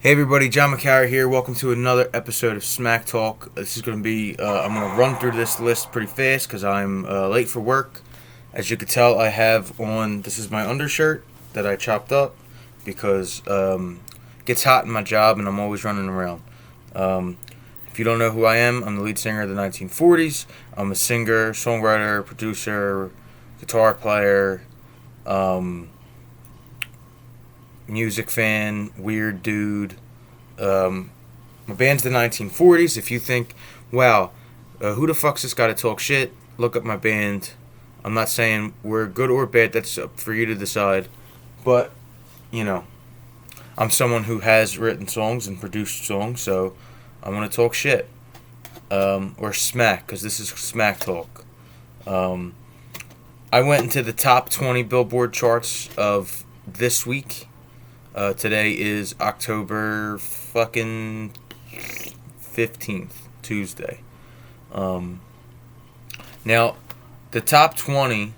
Hey everybody, John McCarry here. Welcome to another episode of Smack Talk. This is going to be, I'm going to run through this list pretty fast because I'm late for work. As you can tell, I have on, this is my undershirt that I chopped up because it gets hot in my job and I'm always running around. If you don't know who I am, I'm the lead singer of the 1940s. I'm a singer, songwriter, producer, guitar player, music fan, weird dude. My band's the 1940s. If you think, wow, who the fuck's this guy to talk shit? Look up my band. I'm not saying we're good or bad. That's up for you to decide. But, you know, I'm someone who has written songs and produced songs, so I'm going to talk shit. Or smack, because this is Smack Talk. I went into the top 20 Billboard charts of this week. Today is October fucking 15th, Tuesday. Now, the top 20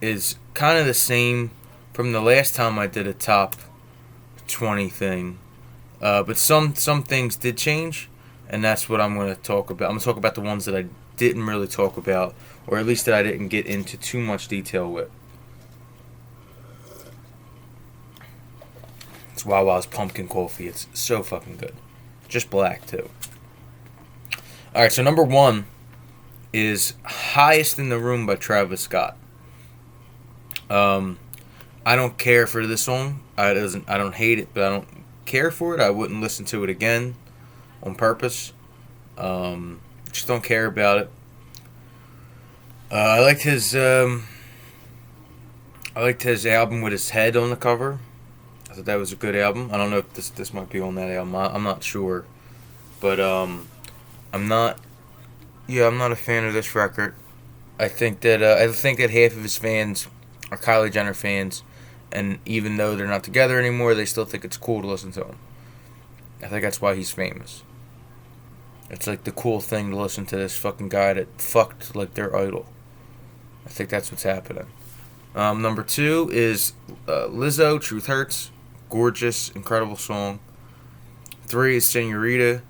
is kind of the same from the last time I did a top 20 thing. But some things did change, and that's what I'm going to talk about. I'm going to talk about the ones that I didn't really talk about, or at least that I didn't get into too much detail with. It's Wawa's pumpkin coffee. It's so fucking good. Just black, too. Alright, so number one is Highest in the Room by Travis Scott. I don't care for this song. I don't hate it, but I don't care for it. I wouldn't listen to it again on purpose. Just don't care about it. I liked his album with his head on the cover. I thought that was a good album. I don't know if this might be on that album. I'm not sure, but I'm not a fan of this record. I think that half of his fans are Kylie Jenner fans, and even though they're not together anymore, they still think it's cool to listen to him. I think that's why he's famous. It's like the cool thing to listen to this fucking guy that fucked like their idol. I think that's what's happening. Number two is Lizzo, Truth Hurts. Gorgeous, incredible song. 3 is Senorita,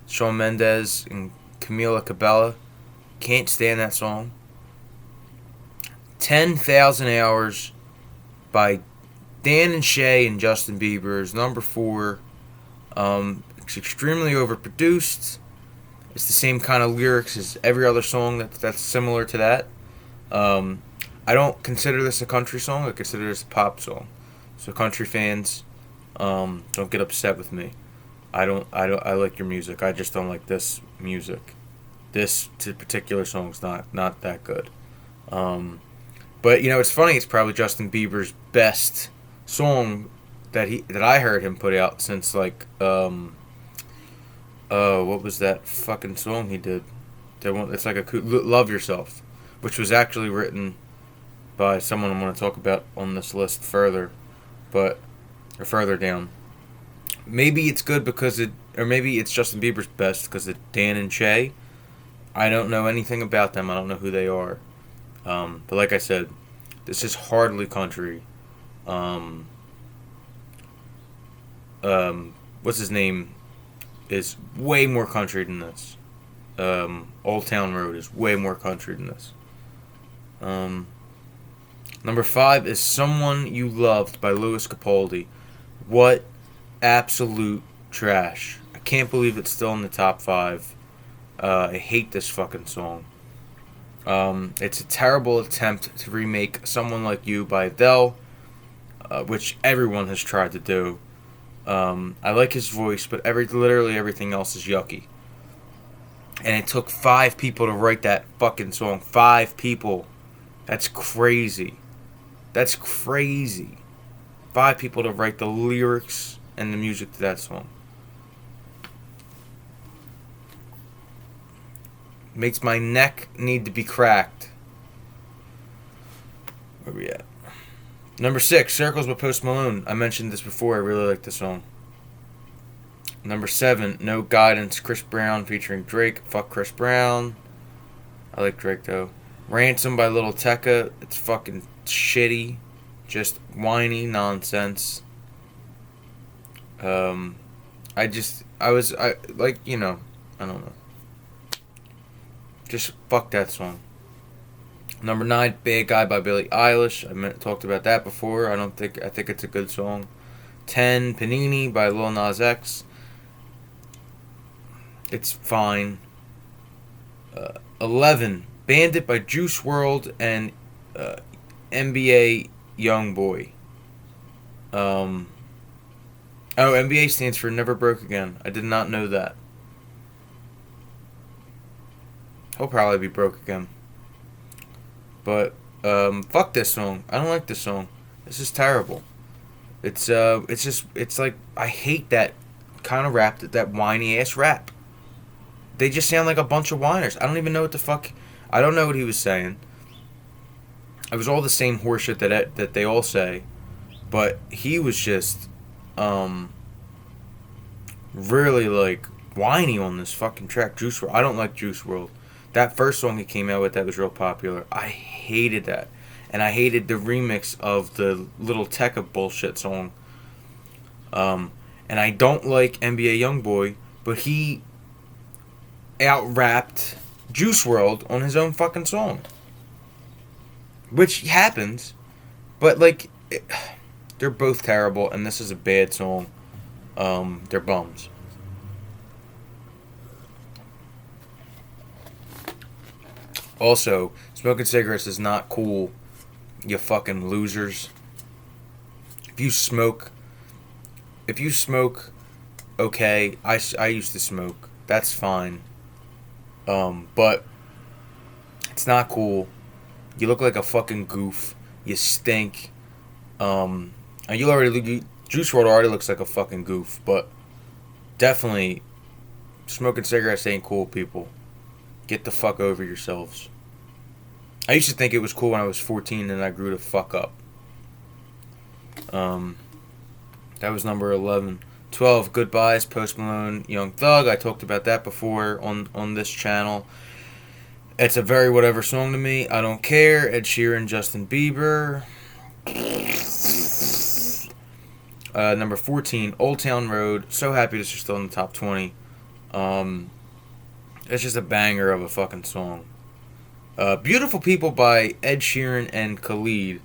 Shawn Mendes and Camila Cabello. Can't stand that song. 10,000 Hours by Dan and Shay and Justin Bieber is number 4. It's extremely overproduced. It's the same kind of lyrics as every other song that's similar to that. I don't consider this a country song. I consider this a pop song. So country fans, don't get upset with me. I like your music. I just don't like this music. This particular song's not that good. But it's funny. It's probably Justin Bieber's best song that I heard him put out since what was that fucking song he did? It's like Love Yourself, which was actually written by someone I'm going to talk about on this list further down. Maybe it's good or maybe it's Justin Bieber's best because of Dan and Shay. I don't know anything about them. I don't know who they are. But like I said, this is hardly country. What's his name is way more country than this. Old Town Road is way more country than this. Number 5 is Someone You Loved by Louis Capaldi. What absolute trash. I can't believe it's still in the top 5. I hate this fucking song. It's a terrible attempt to remake Someone Like You by Adele, which everyone has tried to do. I like his voice, but literally everything else is yucky. And it took 5 people to write that fucking song. 5 people. That's crazy. 5 people to write the lyrics and the music to that song. Makes my neck need to be cracked. Where we at? Number 6, Circles by Post Malone. I mentioned this before. I really like this song. Number 7, No Guidance, Chris Brown featuring Drake. Fuck Chris Brown. I like Drake though. Ransom by Lil Tecca. It's fucking shitty. Just whiny nonsense. Um, I was, like, I don't know. Just fuck that song. Number 9, Bad Guy by Billie Eilish. Talked about that before. I think it's a good song. 10, Panini by Lil Nas X. It's fine. 11, Bandit by Juice World and NBA Youngboy. NBA stands for Never Broke Again. I did not know that. He'll probably be broke again. But fuck this song. I don't like this song. This is terrible. It's like I hate that kind of rap, that whiny ass rap. They just sound like a bunch of whiners. I don't even know what the fuck. I don't know what he was saying. It was all the same horseshit that they all say, but he was just really like whiny on this fucking track. Juice WRLD. I don't like Juice WRLD. That first song he came out with that was real popular. I hated that, and I hated the remix of the Little Tekka bullshit song. And I don't like NBA Youngboy, but he out-rapped Juice WRLD on his own fucking song. Which happens, but like, they're both terrible, and this is a bad song. They're bums. Also, smoking cigarettes is not cool, you fucking losers. If you smoke, okay, I used to smoke. That's fine. But it's not cool. You look like a fucking goof. You stink. And Juice WRLD already looks like a fucking goof. But definitely, smoking cigarettes ain't cool, people. Get the fuck over yourselves. I used to think it was cool when I was 14, and I grew the fuck up. That was number 11. 12, Goodbyes, Post Malone, Young Thug. I talked about that before on this channel. It's a very whatever song to me. I don't care. Ed Sheeran, Justin Bieber. Number 14, Old Town Road. So happy this is still in the top 20. It's just a banger of a fucking song. Beautiful People by Ed Sheeran and Khalid.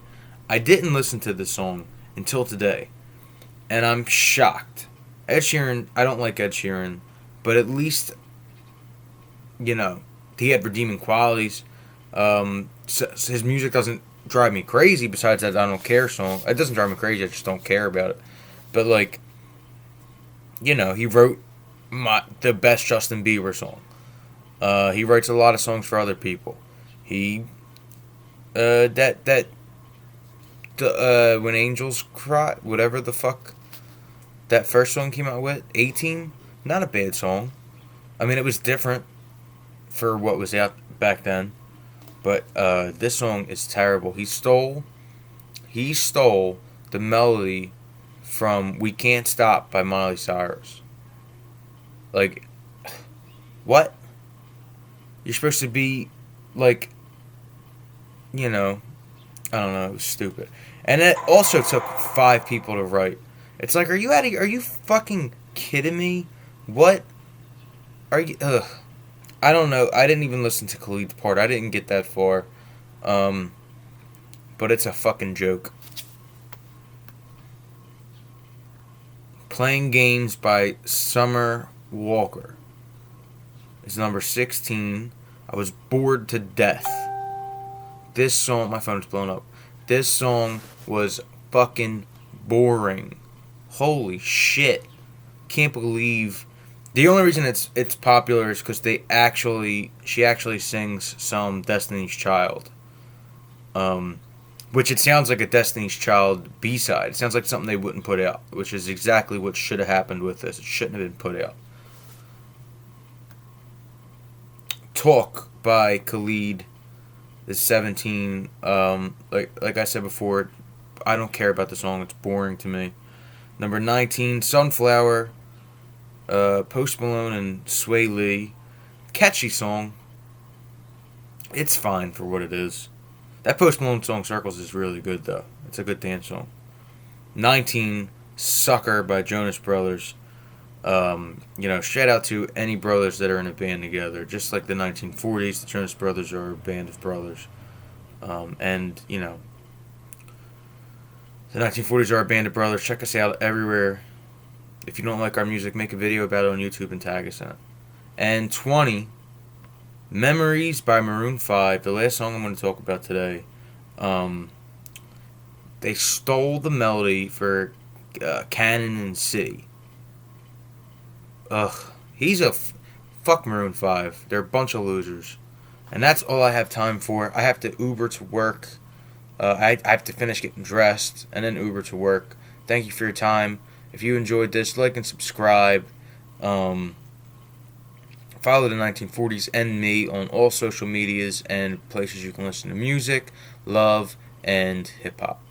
I didn't listen to this song until today, and I'm shocked. Ed Sheeran, I don't like Ed Sheeran, but at least, he had redeeming qualities. His music doesn't drive me crazy, besides that I don't care song. It doesn't drive me crazy, I just don't care about it. But, like, he wrote the best Justin Bieber song. He writes a lot of songs for other people. He, When Angels Cry, whatever the fuck that first song came out with, 18, not a bad song. I mean, it was different for what was out back then, but this song is terrible. He stole the melody from "We Can't Stop" by Miley Cyrus. Like, what? You're supposed to be like, I don't know, it was stupid. And it also took 5 people to write. It's like, are you fucking kidding me? What? Are you, I don't know. I didn't even listen to Khalid's part. I didn't get that far. But it's a fucking joke. Playing Games by Summer Walker is number 16. I was bored to death. This song, my phone's blown up. This song was fucking boring. Holy shit. Can't believe. The only reason it's popular is because she actually sings some Destiny's Child. Which it sounds like a Destiny's Child B-side. It sounds like something they wouldn't put out, which is exactly what should have happened with this. It shouldn't have been put out. Talk by Khalid is 17. Like I said before, I don't care about the song. It's boring to me. Number 19, Sunflower, Post Malone and Sway Lee. Catchy song. It's fine for what it is. That Post Malone song, Circles, is really good, though. It's a good dance song. 19, Sucker by Jonas Brothers. Shout out to any brothers that are in a band together. Just like the 1940s, the Jonas Brothers are a band of brothers. And, the 1940s are a band of brothers. Check us out everywhere. If you don't like our music, make a video about it on YouTube and tag us in it. And 20, Memories by Maroon 5, the last song I'm going to talk about today. They stole the melody for Cannon and City. Ugh. Fuck Maroon 5. They're a bunch of losers. And that's all I have time for. I have to Uber to work. I have to finish getting dressed and then Uber to work. Thank you for your time. If you enjoyed this, like and subscribe. Follow the 1940s and me on all social medias and places you can listen to music, love, and hip-hop.